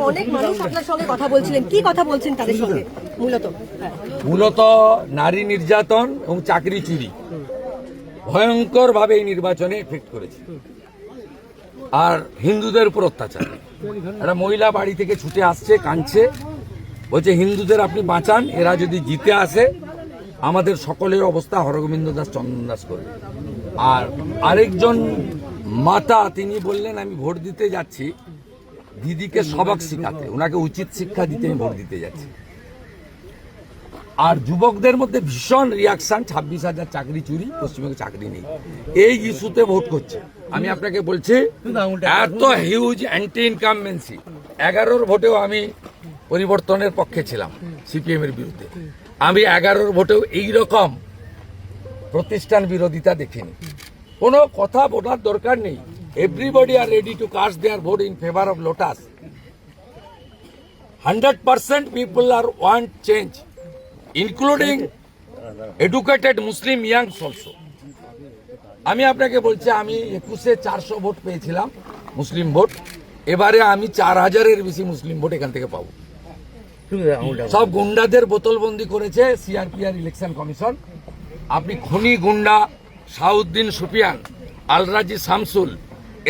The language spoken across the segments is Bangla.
অনেক মানুষ আপনার সঙ্গে কথা বলছিলেন, কি কথা বলছেন তাদের সঙ্গে? মূলত নারী নির্যাতন এবং চাকরি চুরি ভয়ঙ্কর ভাবে এই নির্বাচনে এফেক্ট করেছে। আর হিন্দুদের উপর অত্যাচার। একটা মহিলা বাড়ি থেকে ছুটে আসছে, কাঁদছে, বলছে হিন্দুদের আপনি বাঁচান, এরা যদি জিতে আসে আমাদের সকলের অবস্থা হরগোবিন্দ দাস চন্দন দাস করবে। আর আরেকজন মাতা তিনি বললেন আমি ভোট দিতে যাচ্ছি দিদিকে সবক শিখাতে, ওনাকে উচিত শিক্ষা দিতে আমি ভোট দিতে যাচ্ছি। আর যুবকদের মধ্যে ভীষণ রিয়াকশন, 26,000 চাকরি চুরি, পশ্চিমবঙ্গে চাকরি নেই, এই ইস্যুতে ভোট করছে। আমি আপনাকে বলছি এত হিউজ অ্যান্টি ইনকামবেন্সি, 11-র ভোটেও আমি পরিবর্তনের পক্ষে ছিলাম সিপিএম এর বিরুদ্ধে, আমি 11-র ভোটেও এইরকম প্রতিষ্ঠান বিরোধিতা দেখিনি। কোনো কথা বলার দরকার নেই, everybody are ready to cast their vote in favour of lotus. 100% people are want change, including educated Muslim youngs also. আমি আপনাকে বলছি আমি 21-এ 400 ভোট পেয়েছিলাম মুসলিম ভোট, এবারে আমি 4,000-এর বেশি মুসলিম ভোট এখান থেকে পাবো। সব গুন্ডাদের বোতলবন্দি করেছে সিআরপিআর ইলেকশন কমিশন। আপনি খনি গুন্ডা শাহউদ্দিন সুফিয়ান, আলরাজি শামসুল,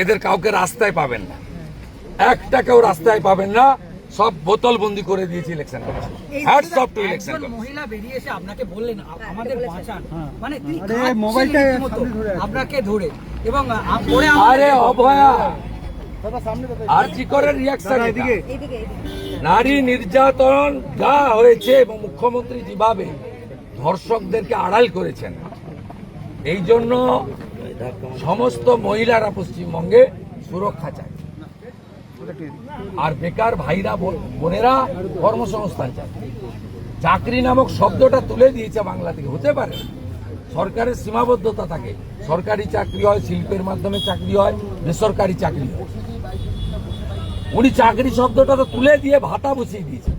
এদের কাউকে রাস্তায় পাবেন না, একটা কেউ রাস্তায় পাবেন না, সব বোতলবন্দি করে দিয়েছে election commission. Hats off two election commission. মহিলা বেরিয়ে এসে আপনাকে বললেন আমাদের বাঁচান, মানে তিনি মোবাইলটা আপনাকে ধরে এবং আরে অভয়া আর কি করে রিয়াকশন, নারী নির্যাতন যা হয়েছে এবং মুখ্যমন্ত্রী যেভাবে ধর্ষকদেরকে আড়াল করেছেন, এই জন্য সমস্ত মহিলারা পশ্চিমবঙ্গে সুরক্ষা চায়। আর বেকার ভাইরা বোনেরা কর্মসংস্থান চায়। চাকরি নামক শব্দটা তুলে দিয়েছে বাংলা থেকে। হতে পারে সরকারের সীমাবদ্ধতা থাকে, সরকারি চাকরি হয়, শিল্পের মাধ্যমে চাকরি হয়, বেসরকারি চাকরি হয়। উনি চাকরি শব্দটা তো তুলে দিয়ে ভাতা বসিয়ে দিয়েছে।